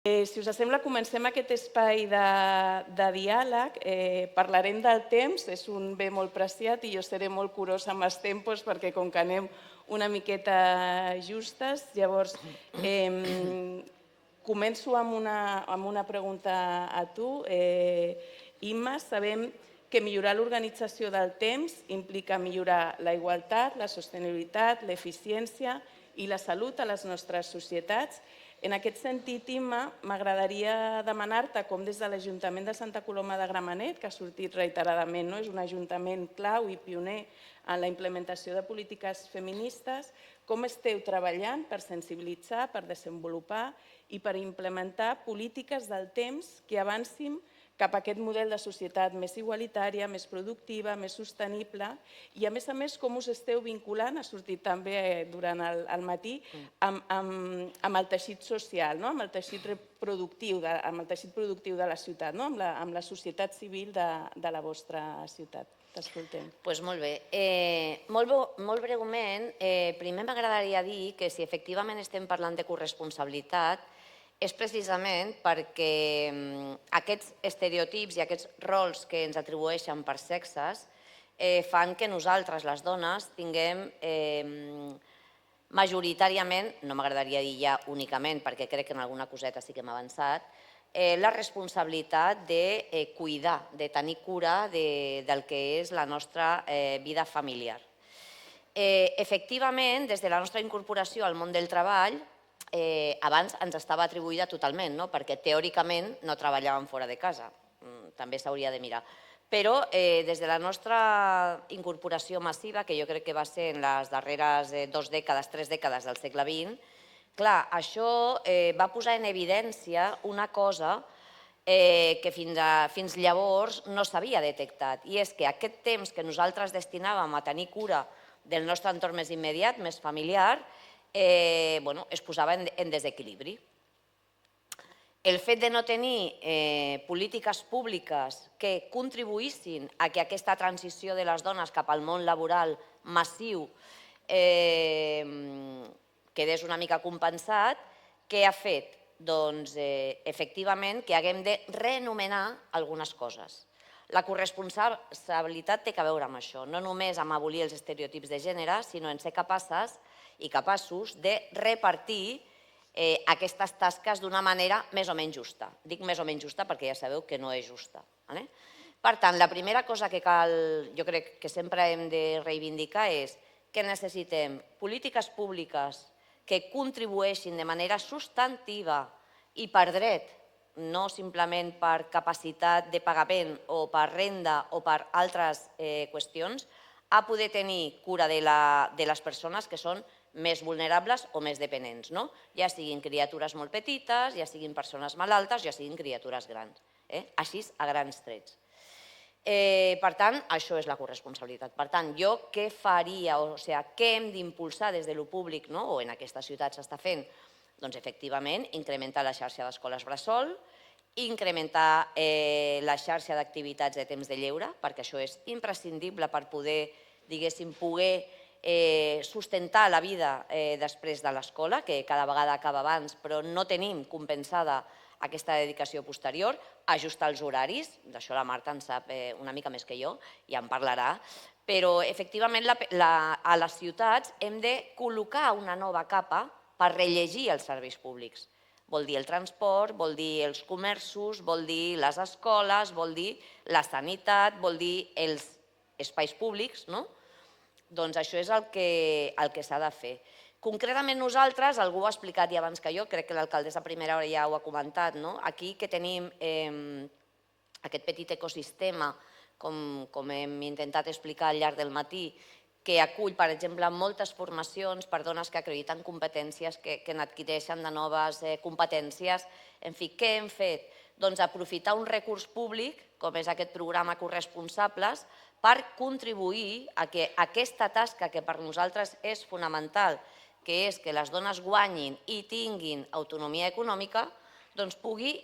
Si us sembla, comencem aquest espai de diàleg. Parlarem del temps, és un bé molt preciat i jo seré molt curosa amb els tempos perquè com que anem una miqueta justes, llavors començo amb una pregunta a tu. Imma, sabem que millorar l'organització del temps implica millorar la igualtat, la sostenibilitat, l'eficiència i la salut a les nostres societats. En aquest sentit, Imma, m'agradaria demanar-te com des de l'Ajuntament de Santa Coloma de Gramenet, que ha sortit reiteradament, és un ajuntament clau i pioner en la implementació de polítiques feministes, com esteu treballant per sensibilitzar, per desenvolupar i per implementar polítiques del temps que avancin cap a aquest model de societat més igualitària, més productiva, més sostenible i, a més, com us esteu vinculant, ha sortit també durant el matí, amb el teixit social, amb el teixit productiu de la ciutat, amb la societat civil de la vostra ciutat. T'escoltem. Doncs molt bé. Molt breument, primer m'agradaria dir que si efectivament estem parlant de corresponsabilitat és precisament perquè aquests estereotips i aquests rols que ens atribueixen per sexes fan que nosaltres, les dones, tinguem majoritàriament, no m'agradaria dir ja únicament perquè crec que en alguna coseta sí que hem avançat, la responsabilitat de cuidar, de tenir cura del que és la nostra vida familiar. Efectivament, des de la nostra incorporació al món del treball, abans ens estava atribuïda totalment, perquè teòricament no treballàvem fora de casa, també s'hauria de mirar. Però des de la nostra incorporació massiva, que jo crec que va ser en les darreres 2 dècades, 3 dècades del segle XX, clar, això va posar en evidència una cosa que fins llavors no s'havia detectat, i és que aquest temps que nosaltres destinàvem a tenir cura del nostre entorn més immediat, més familiar, es posava en desequilibri. El fet de no tenir polítiques públiques que contribuïssin a que aquesta transició de les dones cap al món laboral massiu quedés una mica compensat, què ha fet? Doncs, efectivament, que haguem de reanomenar algunes coses. La corresponsabilitat té a veure amb això, no només amb abolir els estereotips de gènere, sinó en ser capaces i capaços de repartir aquestes tasques d'una manera més o menys justa. Dic més o menys justa perquè ja sabeu que no és justa. Per tant, la primera cosa que cal, jo crec que sempre hem de reivindicar és que necessitem polítiques públiques que contribueixin de manera substantiva i per dret, no simplement per capacitat de pagament o per renda o per altres qüestions, a poder tenir cura de les persones que són més vulnerables o més dependents, ja siguin criatures molt petites, ja siguin persones malaltes, ja siguin criatures grans. Així, a grans trets. Per tant, això és la corresponsabilitat. Per tant, jo què faria, o sigui, què hem d'impulsar des de lo públic, o en aquesta ciutat s'està fent? Doncs, efectivament, incrementar la xarxa d'escoles bressol, incrementar la xarxa d'activitats de temps de lleure, perquè això és imprescindible per poder, diguéssim, poder sustentar la vida després de l'escola, que cada vegada acaba abans, però no tenim compensada aquesta dedicació posterior, ajustar els horaris, d'això la Marta en sap una mica més que jo, ja en parlarà, però efectivament a les ciutats hem de col·locar una nova capa per rellegir els serveis públics. Vol dir el transport, vol dir els comerços, vol dir les escoles, vol dir la sanitat, vol dir els espais públics, no? Doncs això és el que s'ha de fer. Concretament nosaltres, algú ho ha explicat ja abans que jo, crec que l'alcaldessa a primera hora ja ho ha comentat, aquí que tenim aquest petit ecosistema, com hem intentat explicar al llarg del matí, que acull, per exemple, moltes formacions per dones que acrediten competències, que n'adquireixen de noves competències. En fi, què hem fet? Doncs aprofitar un recurs públic, com és aquest programa Corresponsables, per contribuir a que aquesta tasca que per nosaltres és fonamental, que és que les dones guanyin i tinguin autonomia econòmica, doncs pugui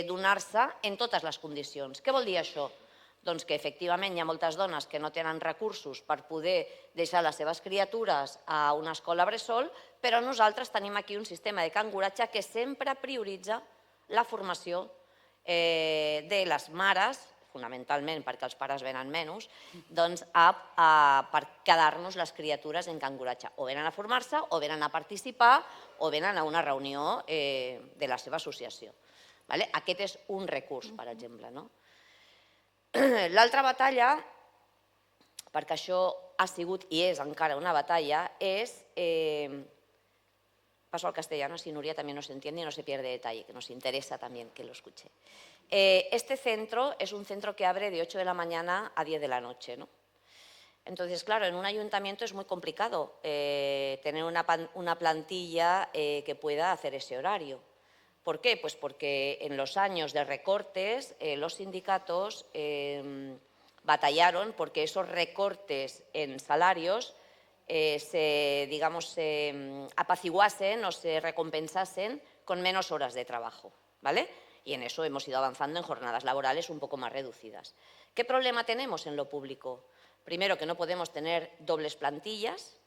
donar-se en totes les condicions. Què vol dir això? Doncs que efectivament hi ha moltes dones que no tenen recursos per poder deixar les seves criatures a una escola bressol, però nosaltres tenim aquí un sistema de canguratge que sempre prioritza la formació de les mares, fonamentalment perquè els pares venen menys, doncs per quedar-nos les criatures en Can Coratge. O venen a formar-se, o venen a participar, o venen a una reunió de la seva associació. Aquest és un recurs, per exemple. L'altra batalla, perquè això ha sigut i és encara una batalla, és... Paso al castellano, si Nuria también nos entiende y no se pierde detalle, que nos interesa también que lo escuche. Este centro es un centro que abre de 8 de la mañana a 10 de la noche, ¿no? Entonces, claro, en un ayuntamiento es muy complicado tener una plantilla que pueda hacer ese horario. ¿Por qué? Pues porque en los años de recortes los sindicatos batallaron porque esos recortes en salarios se apaciguasen o se recompensasen con menos horas de trabajo, ¿vale? Y en eso hemos ido avanzando en jornadas laborales un poco más reducidas. ¿Qué problema tenemos en lo público? Primero, que no podemos tener dobles plantillas.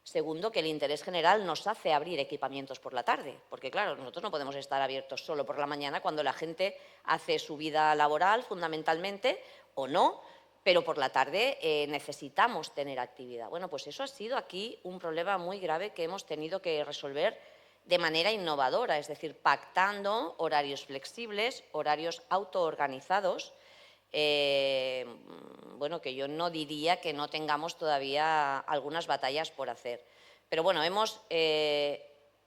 Segundo, que el interés general nos hace abrir equipamientos por la tarde, porque claro, nosotros no podemos estar abiertos solo por la mañana cuando la gente hace su vida laboral fundamentalmente, o no, pero por la tarde necesitamos tener actividad. Bueno, pues eso ha sido aquí un problema muy grave que hemos tenido que resolver de manera innovadora, es decir, pactando horarios flexibles, horarios autoorganizados, bueno, que yo no diría que no tengamos todavía algunas batallas por hacer. Pero bueno, hemos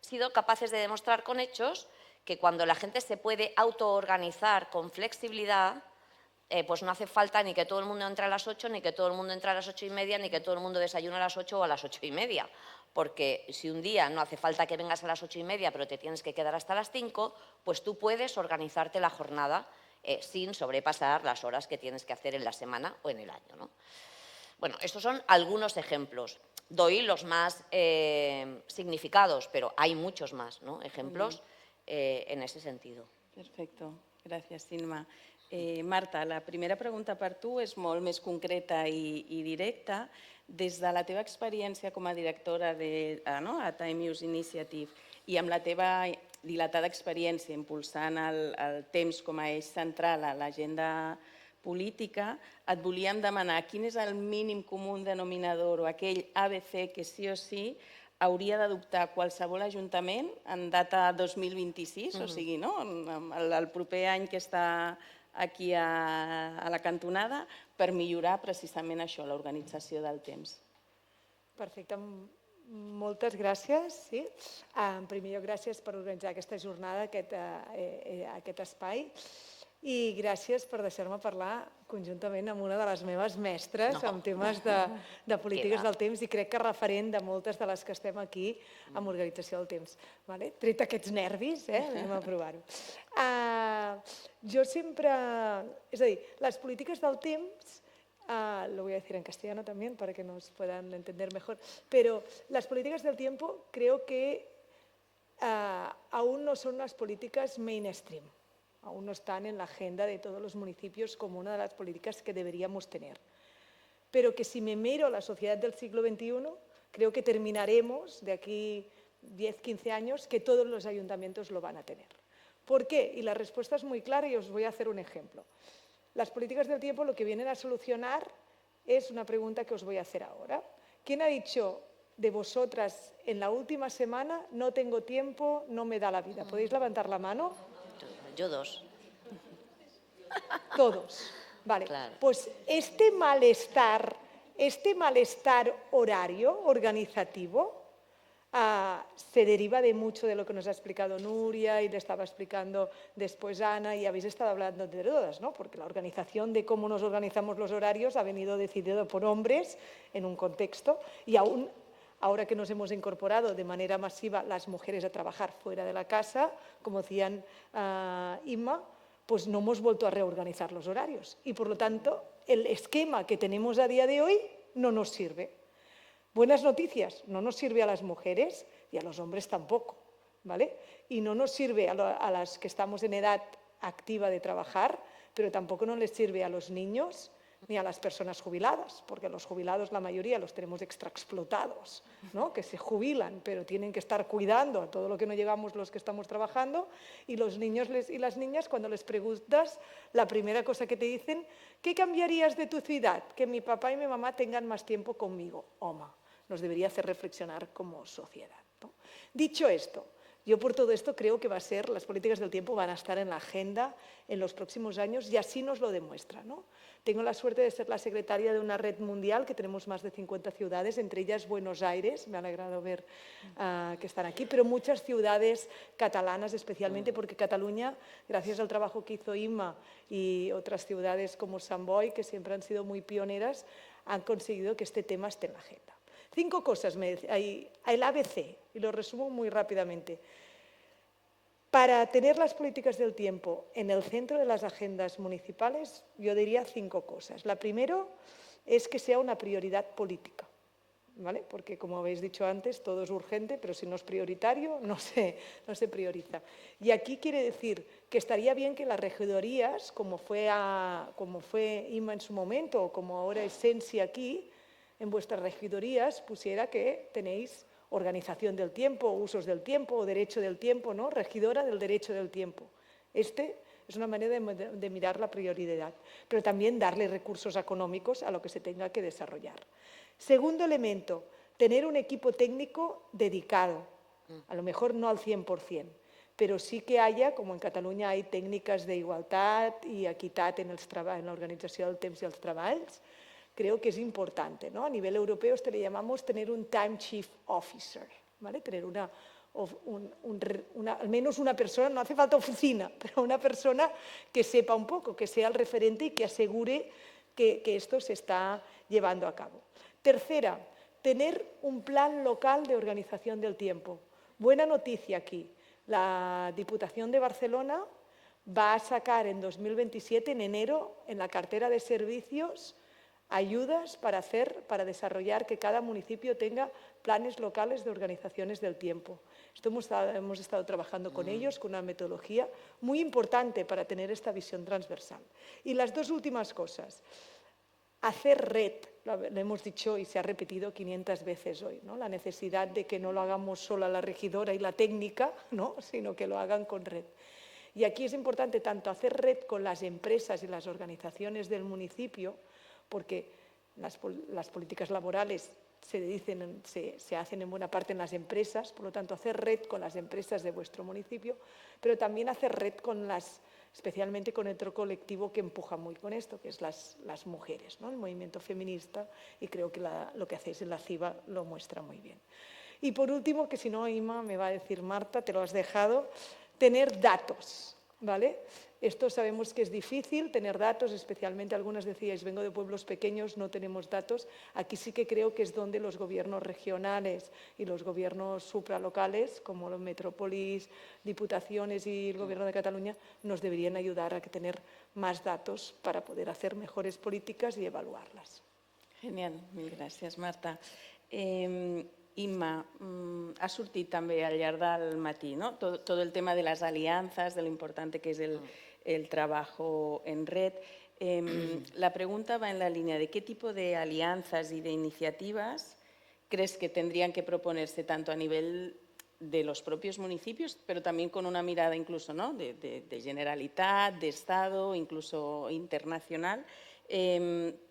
sido capaces de demostrar con hechos que cuando la gente se puede autoorganizar con flexibilidad, pues no hace falta ni que todo el mundo entre a las 8, ni que todo el mundo entre a las 8:30, ni que todo el mundo desayune a las 8 o a las 8:30. Porque si un día no hace falta que vengas a las 8:30, pero te tienes que quedar hasta las 5, pues tú puedes organizarte la jornada sin sobrepasar las horas que tienes que hacer en la semana o en el año, ¿no? Bueno, estos son algunos ejemplos. Doy los más significados, pero hay muchos más, ¿no? Ejemplos en ese sentido. Perfecte, gràcies, Imma. Marta, la primera pregunta per tu és molt més concreta i directa. Des de la teva experiència com a directora a Time Use Initiative i amb la teva dilatada experiència impulsant el temps com a eix central a l'agenda política, et volíem demanar quin és el mínim comú denominador o aquell ABC que sí o sí hauria d'adoptar qualsevol ajuntament en data 2026, o sigui, el proper any que està aquí a la cantonada, per millorar precisament això, l'organització del temps. Perfecte. Moltes gràcies. En primer lloc, gràcies per organitzar aquesta jornada, aquest espai. I gràcies per deixar-me parlar conjuntament amb una de les meves mestres en temes de polítiques del temps i crec que referent de moltes de les que estem aquí amb organització del temps. Tret aquests nervis, anem a provar-ho. Jo sempre... És a dir, les polítiques del temps, lo voy a decir en castellano también para que nos puedan entender mejor, pero las políticas del tiempo creo que aún no son unas políticas mainstream. Aún no están en la agenda de todos los municipios como una de las políticas que deberíamos tener. Pero que si me miro a la sociedad del siglo XXI, creo que terminaremos de aquí 10, 15 años que todos los ayuntamientos lo van a tener. ¿Por qué? Y la respuesta es muy clara y os voy a hacer un ejemplo. Las políticas del tiempo lo que vienen a solucionar es una pregunta que os voy a hacer ahora. ¿Quién ha dicho de vosotras en la última semana no tengo tiempo, no me da la vida? ¿Podéis levantar la mano? Yo dos. Todos. Vale. Claro. Pues este malestar horario, organizativo, se deriva de mucho de lo que nos ha explicado Nuria y le estaba explicando después Ana y habéis estado hablando de todas, ¿no? Porque la organización de cómo nos organizamos los horarios ha venido decidido por hombres en un contexto y aún ahora que nos hemos incorporado de manera masiva las mujeres a trabajar fuera de la casa, como decían Imma, pues no hemos vuelto a reorganizar los horarios y por lo tanto el esquema que tenemos a día de hoy no nos sirve. Buenas noticias, no nos sirve a las mujeres y a los hombres tampoco, ¿vale? Y no nos sirve a las que estamos en edad activa de trabajar, pero tampoco no les sirve a los niños ni a las personas jubiladas, porque los jubilados la mayoría los tenemos extraexplotados, ¿no? Que se jubilan, pero tienen que estar cuidando a todo lo que no llegamos los que estamos trabajando, y los niños y las niñas, cuando les preguntas, la primera cosa que te dicen: ¿qué cambiarías de tu ciudad? Que mi papá y mi mamá tengan más tiempo conmigo. Home, nos debería hacer reflexionar como sociedad, ¿no? Dicho esto, yo por todo esto creo que las políticas del tiempo van a estar en la agenda en los próximos años, y así nos lo demuestra, ¿no? Tengo la suerte de ser la secretaria de una red mundial que tenemos más de 50 ciudades, entre ellas Buenos Aires, me ha alegrado ver que están aquí, pero muchas ciudades catalanas especialmente, porque Cataluña, gracias al trabajo que hizo Imma y otras ciudades como Sant Boi, que siempre han sido muy pioneras, han conseguido que este tema esté en la agenda. 5 cosas, el ABC, y lo resumo muy rápidamente. Para tener las políticas del tiempo en el centro de las agendas municipales, yo diría 5 cosas. La primera es que sea una prioridad política, ¿vale? Porque, como habéis dicho antes, todo es urgente, pero si no es prioritario, no se prioriza. Y aquí quiere decir que estaría bien que las regidorías, como fue Imma en su momento, o como ahora es Sensi aquí, en vuestras regidorías pusiera que tenéis organización del tiempo, usos del tiempo o derecho del tiempo, ¿no? Regidora del derecho del tiempo. Es una manera de mirar la prioridad, pero también darle recursos económicos a lo que se tenga que desarrollar. Segundo elemento, tener un equipo técnico dedicado, a lo mejor no al 100%, pero sí que haya, como en Cataluña hay técnicas d'igualtat i equitat en l'organització del temps i els treballs. Creo que es importante, ¿no? A nivel europeo le llamamos tener un Time Chief Officer, ¿vale? Tener al menos una persona, no hace falta oficina, pero una persona que sepa un poco, que sea el referente y que asegure que esto se está llevando a cabo. Tercera, tener un plan local de organización del tiempo. Buena noticia aquí. La Diputación de Barcelona va a sacar en 2027, en enero, en la cartera de servicios, ayudas para desarrollar que cada municipio tenga planes locales de organizaciones del tiempo. Esto hemos estado trabajando con ellos, con una metodología muy importante para tener esta visión transversal. Y las 2 últimas cosas. Hacer red, lo hemos dicho y se ha repetido 500 veces hoy, ¿no? La necesidad de que no lo hagamos sola la regidora y la técnica, ¿no? Sino que lo hagan con red. Y aquí es importante tanto hacer red con las empresas y las organizaciones del municipio, porque las políticas laborales se hacen en buena parte en las empresas, por lo tanto hacer red con las empresas de vuestro municipio, pero también hacer red especialmente con otro colectivo que empuja muy con esto, que es las mujeres, ¿no? El movimiento feminista, y creo que lo que hacéis en la CIVA lo muestra muy bien. Y por último, que si no, Imma, me va a decir Marta, te lo has dejado, tener datos, ¿vale? Esto sabemos que es difícil, tener datos, especialmente algunas decíais, vengo de pueblos pequeños, no tenemos datos. Aquí sí que creo que es donde los gobiernos regionales y los gobiernos supralocales, como los metrópolis, diputaciones y el Gobierno de Cataluña, nos deberían ayudar a tener más datos para poder hacer mejores políticas y evaluarlas. Genial, mil gràcies, Marta. Imma, ha sortit també al llarg del matí, ¿no? Todo el tema de las alianzas, de lo importante que es el trabajo en red. La pregunta va en la línea de qué tipo de alianzas y de iniciativas crees que tendrían que proponerse tanto a nivel de los propios municipios, pero también con una mirada incluso, ¿no? de Generalitat, de Estado, incluso internacional,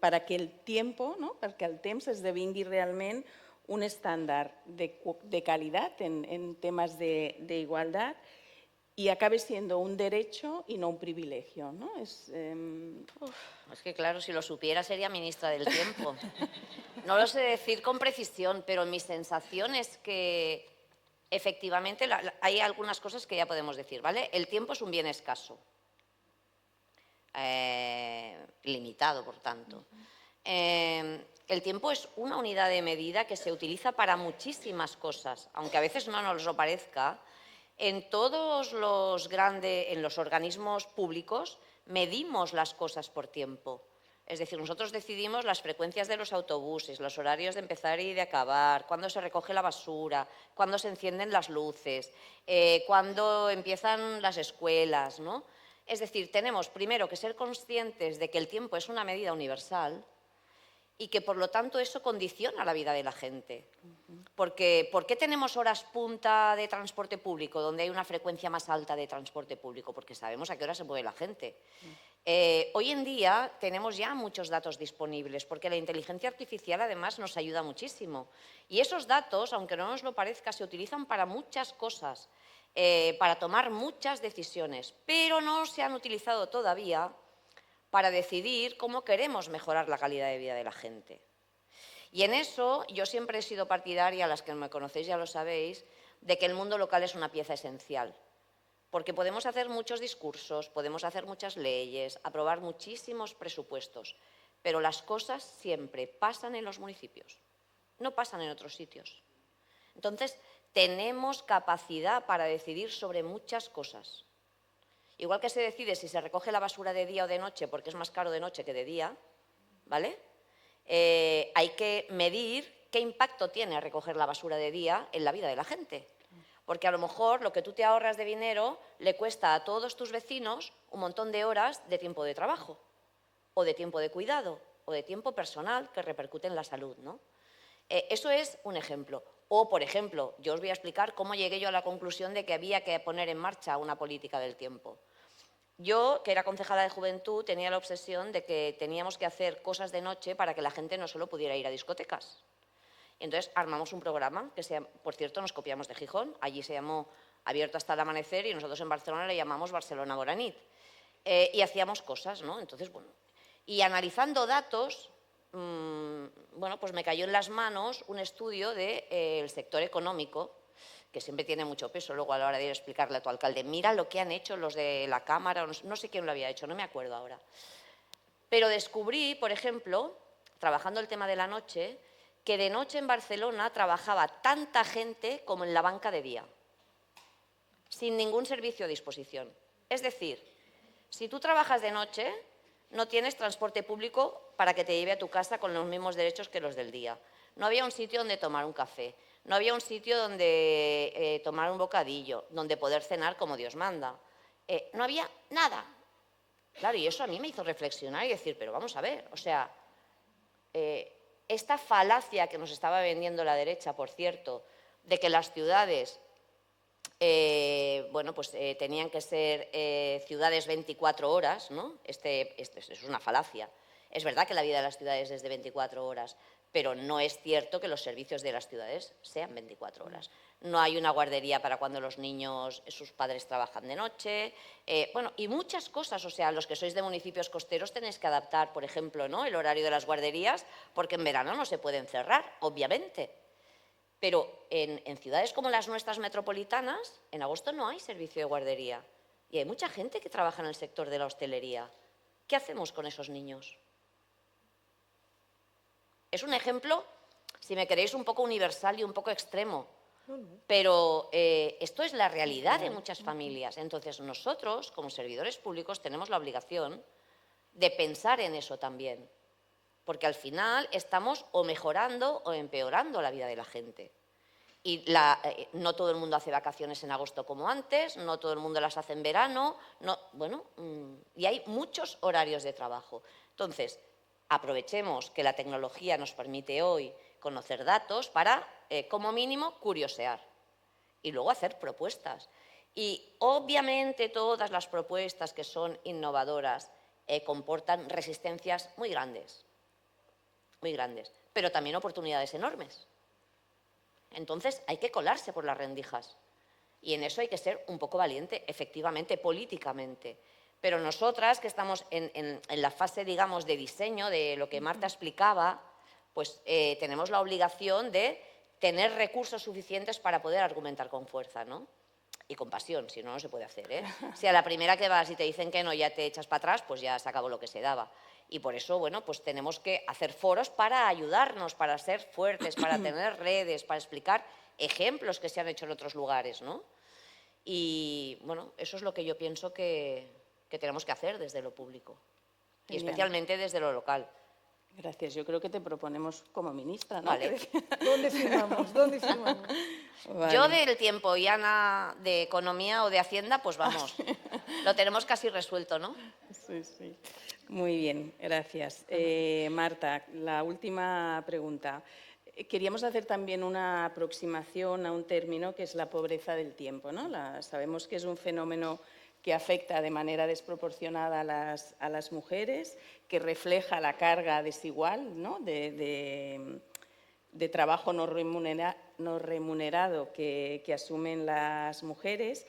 para que el tiempo, ¿no? Perquè el temps esdevingui realment un estàndard de calidad en temas de igualdad y acabe siendo un derecho y no un privilegio, ¿no? Es que claro, si lo supiera sería ministra del tiempo. No lo sé decir con precisión, pero mi sensación es que efectivamente hay algunas cosas que ya podemos decir, ¿vale? El tiempo es un bien escaso, limitado, por tanto. El tiempo es una unidad de medida que se utiliza para muchísimas cosas, aunque a veces no nos lo parezca. En todos en los organismos públicos medimos las cosas por tiempo. Es decir, nosotros decidimos las frecuencias de los autobuses, los horarios de empezar y de acabar, cuándo se recoge la basura, cuándo se encienden las luces, cuándo empiezan las escuelas, ¿no? Es decir, tenemos primero que ser conscientes de que el tiempo es una medida universal y que por lo tanto eso condiciona la vida de la gente. Porque, ¿por qué tenemos horas punta de transporte público donde hay una frecuencia más alta de transporte público? Porque sabemos a qué hora se mueve la gente. Hoy en día tenemos ya muchos datos disponibles porque la inteligencia artificial además nos ayuda muchísimo. Y esos datos, aunque no nos lo parezca, se utilizan para muchas cosas, para tomar muchas decisiones, pero no se han utilizado todavía para decidir cómo queremos mejorar la calidad de vida de la gente. Y en eso yo siempre he sido partidaria, las que me conocéis ya lo sabéis, de que el mundo local es una pieza esencial. Porque podemos hacer muchos discursos, podemos hacer muchas leyes, aprobar muchísimos presupuestos, pero las cosas siempre pasan en los municipios, no pasan en otros sitios. Entonces, tenemos capacidad para decidir sobre muchas cosas. Igual que se decide si se recoge la basura de día o de noche, porque es más caro de noche que de día, ¿vale? Hay que medir qué impacto tiene recoger la basura de día en la vida de la gente. Porque a lo mejor lo que tú te ahorras de dinero le cuesta a todos tus vecinos un montón de horas de tiempo de trabajo, o de tiempo de cuidado, o de tiempo personal que repercute en la salud, ¿no? Eso es un ejemplo. O, por ejemplo, yo os voy a explicar cómo llegué yo a la conclusión de que había que poner en marcha una política del tiempo. Yo, que era concejala de juventud, tenía la obsesión de que teníamos que hacer cosas de noche para que la gente no solo pudiera ir a discotecas. Entonces armamos un programa que, por cierto, nos copiamos de Gijón. Allí se llamó Abierto hasta el amanecer y nosotros en Barcelona le llamamos Barcelona Boranit. Y hacíamos cosas, ¿no? Entonces, bueno, y analizando datos, bueno, pues me cayó en las manos un estudio del sector económico, que siempre tiene mucho peso luego a la hora de ir a explicarle a tu alcalde, mira lo que han hecho los de la Cámara, no sé quién lo había hecho, no me acuerdo ahora. Pero descubrí, por ejemplo, trabajando el tema de la noche, que de noche en Barcelona trabajaba tanta gente como en la banca de día, sin ningún servicio a disposición. Es decir, si tú trabajas de noche, no tienes transporte público para que te lleve a tu casa con los mismos derechos que los del día. No había un sitio donde tomar un café, no había un sitio donde tomar un bocadillo, donde poder cenar como Dios manda. No había nada. Claro, y eso a mí me hizo reflexionar y decir, pero vamos a ver, o sea, esta falacia que nos estaba vendiendo la derecha, por cierto, de que las ciudades bueno, pues, tenían que ser ciudades 24 horas, ¿no? Esto es una falacia. Es verdad que la vida de las ciudades es de 24 horas, pero no es cierto que los servicios de las ciudades sean 24 horas. No hay una guardería para cuando los niños, sus padres trabajan de noche, bueno, y muchas cosas. O sea, los que sois de municipios costeros tenéis que adaptar, por ejemplo, ¿no?, el horario de las guarderías, porque en verano no se pueden cerrar, obviamente. Pero en ciudades como las nuestras metropolitanas, en agosto no hay servicio de guardería. Y hay mucha gente que trabaja en el sector de la hostelería. ¿Qué hacemos con esos niños? Es un ejemplo, si me queréis, un poco universal y un poco extremo. Pero esto es la realidad de muchas familias. Entonces, nosotros, como servidores públicos, tenemos la obligación de pensar en eso también. Porque al final estamos o mejorando o empeorando la vida de la gente. Y no todo el mundo hace vacaciones en agosto como antes, no todo el mundo las hace en verano, bueno, y hay muchos horarios de trabajo. Entonces, aprovechemos que la tecnología nos permite hoy conocer datos para, como mínimo, curiosear y luego hacer propuestas. Y obviamente todas las propuestas que son innovadoras comportan resistencias muy grandes, pero también oportunidades enormes. Entonces hay que colarse por las rendijas y en eso hay que ser un poco valiente, efectivamente, políticamente. Pero nosotras, que estamos en la fase, digamos, de diseño, de lo que Marta explicaba, pues tenemos la obligación de tener recursos suficientes para poder argumentar con fuerza, ¿no? Y con pasión, si no, no se puede hacer, ¿eh? Si a la primera que vas y te dicen que no, ya te echas para atrás, pues ya se acabó lo que se daba. Y por eso, bueno, pues tenemos que hacer foros para ayudarnos, para ser fuertes, para tener redes, para explicar ejemplos que se han hecho en otros lugares, ¿no? Y, bueno, eso es lo que yo pienso que tenemos que hacer desde lo público. Y especialmente desde lo local, Gracias. Yo creo que te proponemos como ministra, ¿no? Vale. ¿Dónde firmamos? ¿Dónde firmamos? Vale. Yo del tiempo y Ana de Economía o de Hacienda, pues vamos, lo tenemos casi resuelto, ¿no? Sí, sí. Muy bien, gracias. Marta, la última pregunta. Queríamos hacer también una aproximación a un término que es la pobreza del tiempo, ¿no? Sabemos que es un fenómeno que afecta de manera desproporcionada a las mujeres, que refleja la carga desigual, ¿no? de trabajo no remunerado que asumen las mujeres.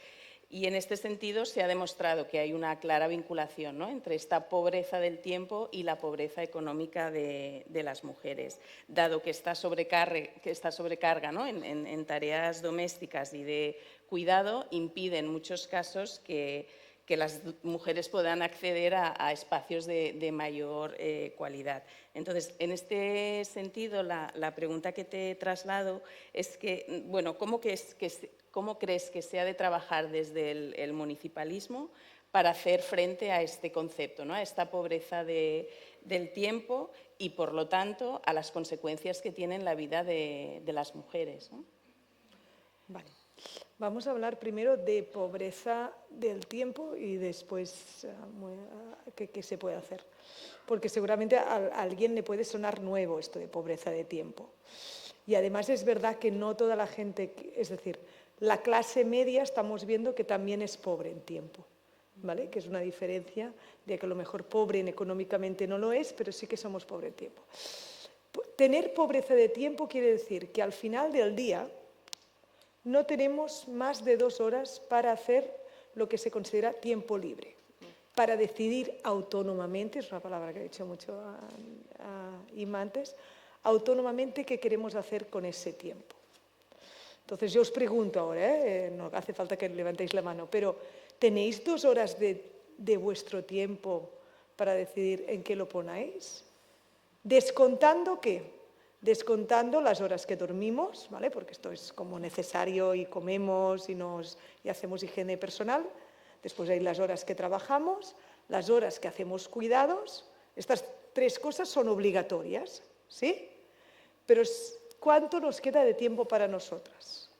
Y en este sentido se ha demostrado que hay una clara vinculación, ¿no?, entre esta pobreza del tiempo y la pobreza económica de las mujeres, dado que esta sobrecarga, ¿no?, en tareas domésticas y de cuidado impide en muchos casos que las mujeres puedan acceder a espacios de mayor cualidad. Entonces, en este sentido, la pregunta que te traslado es que, bueno, ¿cómo crees que se ha de trabajar desde el municipalismo para hacer frente a este concepto, ¿no?, a esta pobreza del tiempo y, por lo tanto, a las consecuencias que tiene en la vida de las mujeres, ¿no? Vale. Vamos a hablar primero de pobreza del tiempo y después qué se puede hacer. Porque seguramente a alguien le puede sonar nuevo esto de pobreza de tiempo. Y además es verdad que no toda la gente, es decir, la clase media estamos viendo que también es pobre en tiempo, ¿vale? Que es una diferencia de que a lo mejor pobre económicamente no lo es, pero sí que somos pobre en tiempo. Tener pobreza de tiempo quiere decir que al final del día no tenemos más de 2 horas para hacer lo que se considera tiempo libre, para decidir autónomamente, es una palabra que he dicho mucho a Ima antes, autónomamente qué queremos hacer con ese tiempo. Entonces yo os pregunto ahora, no hace falta que levantéis la mano, pero ¿tenéis 2 horas de vuestro tiempo para decidir en qué lo ponéis? ¿Descontando qué? Descontando las horas que dormimos, ¿vale? Porque esto es como necesario y comemos y hacemos higiene personal. Después hay las horas que trabajamos, las horas que hacemos cuidados. Estas 3 cosas son obligatorias, ¿sí? Pero ¿cuánto nos queda de tiempo para nosotras?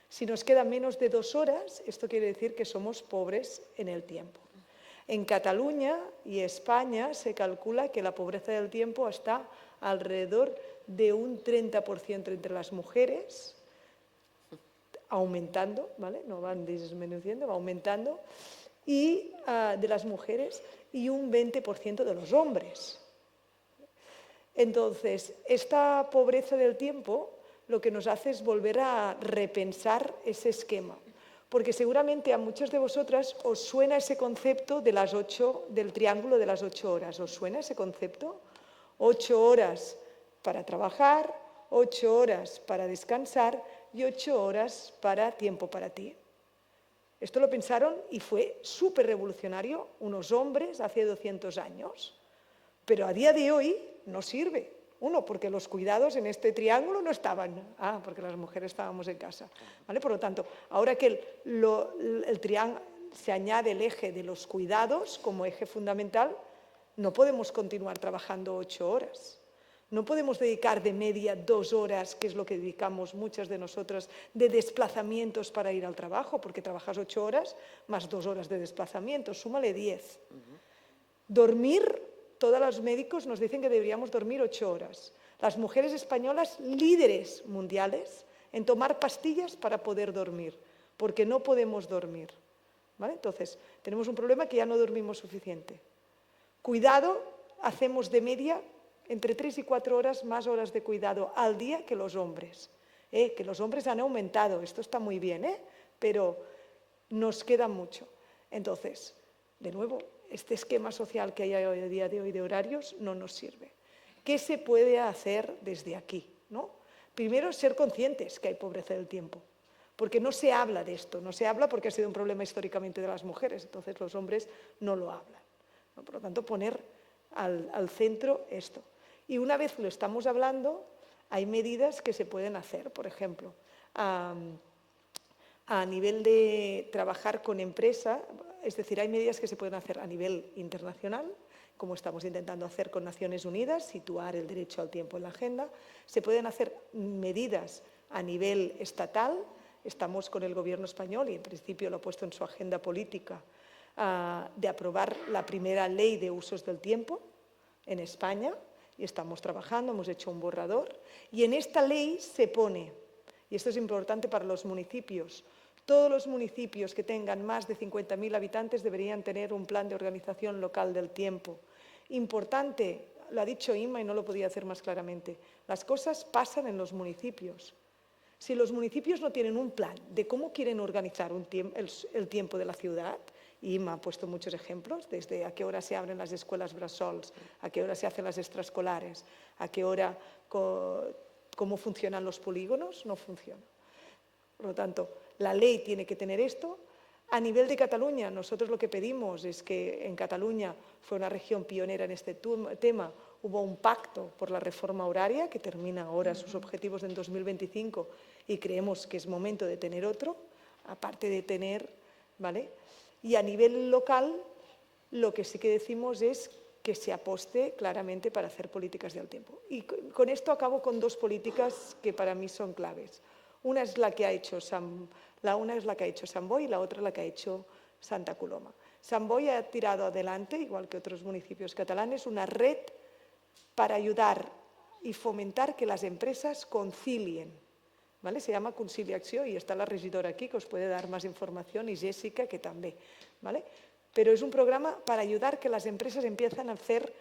Si nos queda menos de 2 horas, esto quiere decir que somos pobres en el tiempo. En Cataluña y España se calcula que la pobreza del tiempo está alrededor de un 30% entre las mujeres, aumentando, ¿vale? No van disminuyendo, va aumentando, y de las mujeres, y un 20% de los hombres. Entonces, esta pobreza del tiempo lo que nos hace es volver a repensar ese esquema. Porque seguramente a muchas de vosotras os suena ese concepto de las 8, del triángulo de las 8 horas. ¿Os suena ese concepto? 8 horas para trabajar, 8 horas para descansar y 8 horas para tiempo para ti. Esto lo pensaron y fue súper revolucionario unos hombres hace 200 años. Pero a día de hoy no sirve. Uno, porque los cuidados en este triángulo no estaban. Porque las mujeres estábamos en casa. ¿Vale? Por lo tanto, ahora que el triángulo se añade el eje de los cuidados como eje fundamental, no podemos continuar trabajando 8 horas. No podemos dedicar de media 2 horas, que es lo que dedicamos muchas de nosotras, de desplazamientos para ir al trabajo, porque trabajas 8 horas más 2 horas de desplazamiento, súmale 10. Dormir, todos los médicos nos dicen que deberíamos dormir 8 horas. Las mujeres españolas líderes mundiales en tomar pastillas para poder dormir, porque no podemos dormir. ¿Vale? Entonces, tenemos un problema que ya no dormimos suficiente. Cuidado, hacemos de media entre 3 y 4 horas más horas de cuidado al día que los hombres. Que los hombres han aumentado, esto está muy bien, pero nos queda mucho. Entonces, de nuevo, este esquema social que hay hoy a día de hoy de horarios no nos sirve. ¿Qué se puede hacer desde aquí? ¿No? Primero, ser conscientes que hay pobreza del tiempo, porque no se habla de esto, no se habla porque ha sido un problema históricamente de las mujeres, entonces los hombres no lo hablan, ¿no? Por lo tanto, poner al centro esto. Y una vez lo estamos hablando, hay medidas que se pueden hacer, por ejemplo, A nivel de trabajar con empresa, es decir, hay medidas que se pueden hacer a nivel internacional, como estamos intentando hacer con Naciones Unidas, situar el derecho al tiempo en la agenda. Se pueden hacer medidas a nivel estatal. Estamos con el Gobierno español, y en principio lo ha puesto en su agenda política, de aprobar la primera ley de usos del tiempo en España, y estamos trabajando, hemos hecho un borrador, y en esta ley se pone, y esto es importante para los municipios, todos los municipios que tengan más de 50.000 habitantes deberían tener un plan de organización local del tiempo. Importante, lo ha dicho Inma y no lo podía hacer más claramente, las cosas pasan en los municipios. Si los municipios no tienen un plan de cómo quieren organizar el tiempo de la ciudad, y Inma ha puesto muchos ejemplos, desde a qué hora se abren las escuelas brassols, a qué hora se hacen las extraescolares, a qué hora, cómo funcionan los polígonos, no funciona. Por lo tanto, la ley tiene que tener esto. A nivel de Cataluña, nosotros lo que pedimos es que en Cataluña fue una región pionera en este tema, hubo un pacto por la reforma horaria que termina ahora sus objetivos en 2025 y creemos que es momento de tener otro, aparte de tener, ¿vale? Y a nivel local, lo que sí que decimos es que se aposte claramente para hacer políticas del tiempo. Y con esto acabo con dos políticas que para mí son claves. Una es la que ha hecho Sant Boi y la otra la que ha hecho Santa Coloma. Sant Boi ha tirado adelante, igual que otros municipios catalanes, una red para ayudar y fomentar que las empresas concilien. ¿Vale? Se llama Conciliació y está la regidora aquí que os puede dar más información y Jessica que también. ¿Vale? Pero es un programa para ayudar que las empresas empiezan a hacer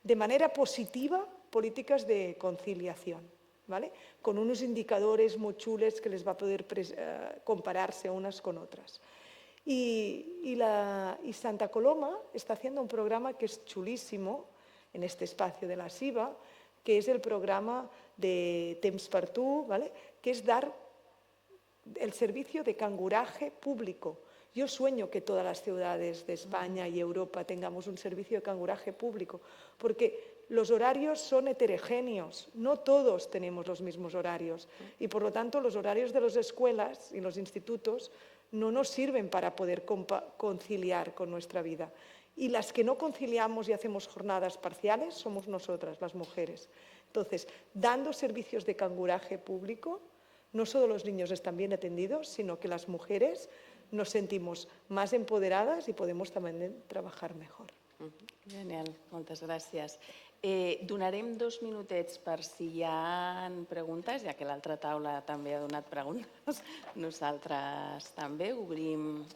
de manera positiva políticas de conciliación, ¿vale? Con unos indicadores muy chules que les va a poder compararse unas con otras. Y Santa Coloma está haciendo un programa que es chulísimo en este espacio de la SIVA, que es el programa de Temps per Tu, ¿vale? Que es dar el servicio de canguraje público. Yo sueño que todas las ciudades de España y Europa tengamos un servicio de canguraje público, porque los horarios son heterogéneos, no todos tenemos los mismos horarios y por lo tanto los horarios de las escuelas y los institutos no nos sirven para poder conciliar con nuestra vida. Y las que no conciliamos y hacemos jornadas parciales somos nosotras, las mujeres. Entonces, dando servicios de canguraje público, no solo los niños están bien atendidos, sino que las mujeres nos sentimos más empoderadas y podemos también trabajar mejor. Genial, moltes gràcies. Donarem 2 minutets per si hi ha preguntes, ja que l'altra taula també ha donat preguntes. Nosaltres també obrim,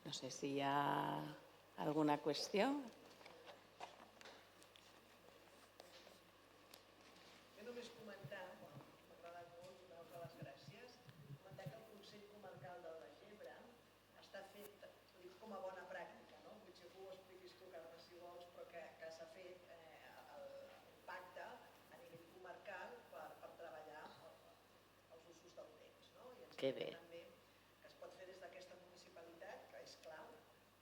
no sé si hi ha alguna qüestió. Jo només comentar, m'ha agradat molt, una altra de les gràcies, comentar que el Consell Comarcal del Baix Ebre està fet, ho dic com a bona pràctica, no? Potser que ho expliquis tu, Carme, si vols, però que s'ha fet el pacte a nivell comarcal per treballar els usos del temps, no? I ens Que bé. també que es pot fer des d'aquesta municipalitat, que és clau,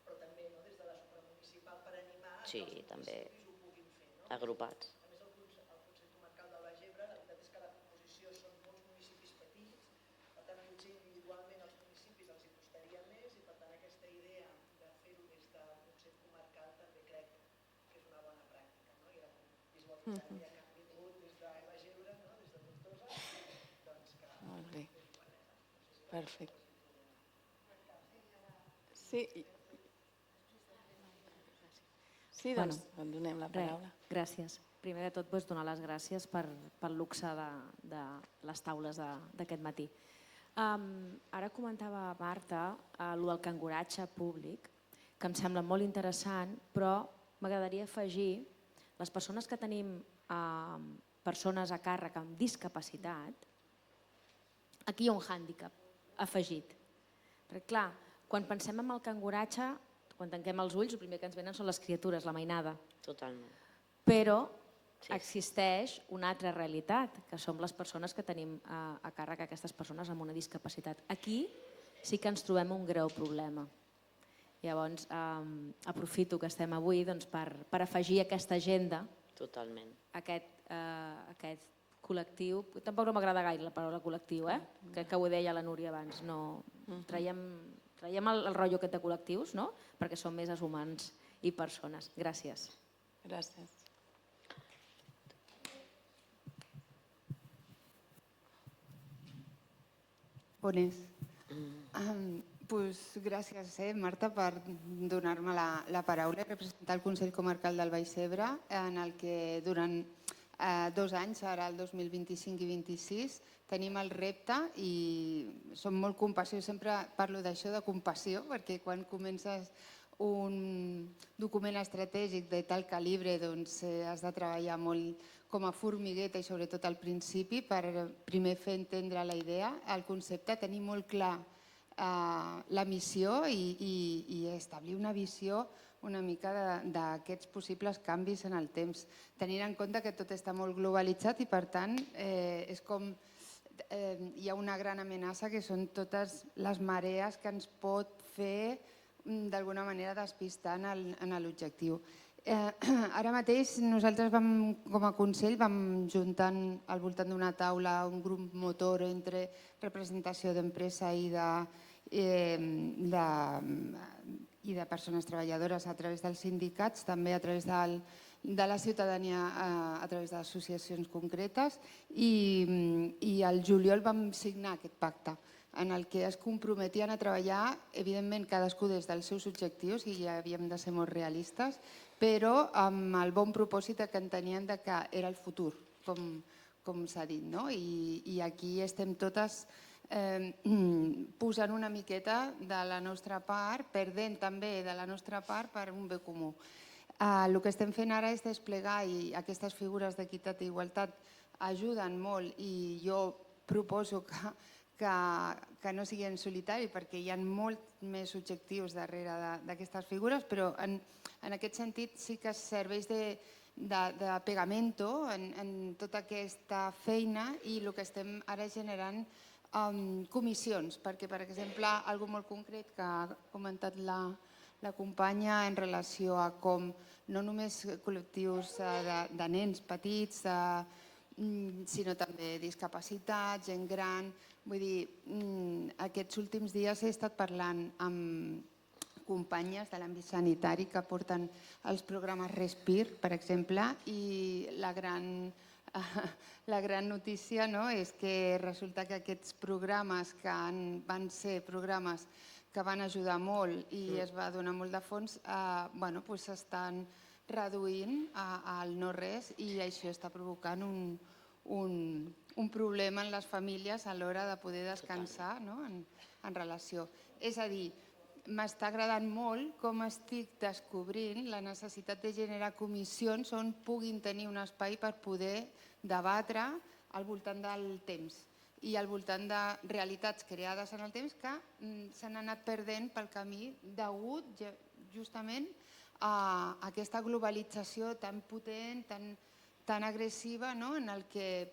però també no, des de la supramunicipal per animar Sí, que els també. municipis ho puguin fer, no? Agrupats. A més, el Consell Comarcal del Baix Ebre, la veritat és que la composició són molts municipis petits, per tant, potser individualment els municipis els hi costaria més i, per tant, aquesta idea de fer-ho des del Consell Comarcal també crec que és una bona pràctica, no? I ara, visualitzant ja que han vingut des de Baix Ebre, no? Des de Tortosa, doncs que... Molt bé. Perfecte. Sí, doncs donem la paraula. Gràcies. Primer de tot, donar les gràcies pel luxe de les taules d'aquest matí. Ara comentava Marta allò del canguratge públic, que em sembla molt interessant, però m'agradaria afegir les persones que tenim persones a càrrec amb discapacitat, aquí hi ha un hàndicap afegit. Perquè, clar, quan pensem en el canguratge, quan tanquem els ulls, el primer que ens venen són les criatures, la mainada. Totalment. Però existeix una altra realitat, que som les persones que tenim a càrrec aquestes persones amb una discapacitat. Aquí sí que ens trobem un greu problema. Llavors, aprofito que estem avui per afegir aquesta agenda, Totalment. aquest col·lectiu, tampoc no m'agrada gaire la paraula col·lectiu, que ho deia la Núria abans, no, traiem el rotllo aquest de col·lectius, no? Perquè som més humans i persones. Gràcies. Gràcies. Bones. Gràcies, Marta, per donar-me la paraula i representar el Consell Comarcal del Baix Ebre, en el que durant 2 anys, ara el 2025 i 26, tenim el repte i som molt compassius. Sempre parlo d'això, de compassió, perquè quan comences un document estratègic de tal calibre has de treballar molt com a formigueta i sobretot al principi per primer fer entendre la idea, el concepte, tenir molt clar la missió i establir una visió una mica d'aquests possibles canvis en el temps, tenint en compte que tot està molt globalitzat i per tant és com hi ha una gran amenaça que són totes les marees que ens pot fer d'alguna manera despistar en l'objectiu. Ara mateix nosaltres com a Consell vam juntant al voltant d'una taula un grup motor entre representació d'empresa i de persones treballadores a través dels sindicats, també a través de la ciutadania, a través d'associacions concretes i al juliol vam signar aquest pacte en el que es comprometien a treballar, evidentment cadascú des dels seus objectius i ja havíem de ser molt realistes, però amb el bon propòsit que entenien que era el futur, com s'ha dit. I aquí estem totes posant una miqueta de la nostra part, perdent també de la nostra part per un bé comú. El que estem fent ara és desplegar i aquestes figures d'equitat i igualtat ajuden molt i jo proposo que no sigui en solitari perquè hi ha molts més objectius darrere d'aquestes figures, però en aquest sentit sí que serveix de pegamento en tota aquesta feina i el que estem ara generant comissions, perquè per exemple, una cosa molt concret que ha comentat la companya en relació a com no només col·lectius de nens petits, sinó també discapacitats, gent gran. Vull dir, aquests últims dies he estat parlant amb companyes de l'àmbit sanitari que porten els programes Respir, per exemple, i la gran notícia és que resulta que aquests programes que van ser programes que van ajudar molt i es va donar molt de fons, s'estan reduint al no res i això està provocant un problema en les famílies a l'hora de poder descansar en relació. És a dir, m'està agradant molt com estic descobrint la necessitat de generar comissions on puguin tenir un espai per poder debatre al voltant del temps i al voltant de realitats creades en el temps que s'han anat perdent pel camí degut justament a aquesta globalització tan potent, tan agressiva, en el que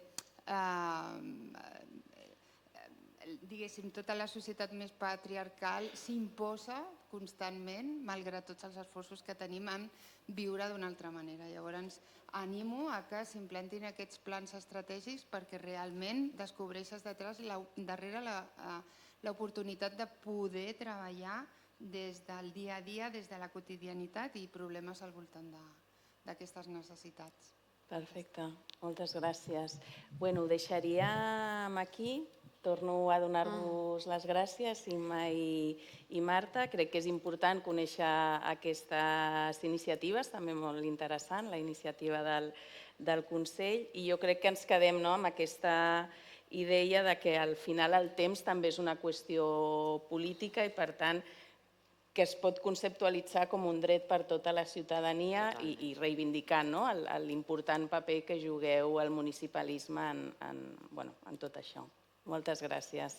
diguéssim, tota la societat més patriarcal s'imposa constantment, malgrat tots els esforços que tenim en viure d'una altra manera. Llavors, animo a que s'implantin aquests plans estratègics perquè realment descobreixes darrere l'oportunitat de poder treballar des del dia a dia, des de la quotidianitat i problemes al voltant d'aquestes necessitats. Perfecte, moltes gràcies. Ho deixaríem aquí. Torno a donar-vos les gràcies, Imma i Marta. Crec que és important conèixer aquestes iniciatives, també molt interessant, la iniciativa del Consell, i jo crec que ens quedem amb aquesta idea que al final el temps també és una qüestió política i per tant que es pot conceptualitzar com un dret per tota la ciutadania i reivindicant l'important paper que jugueu al municipalisme en tot això. Moltes gràcies.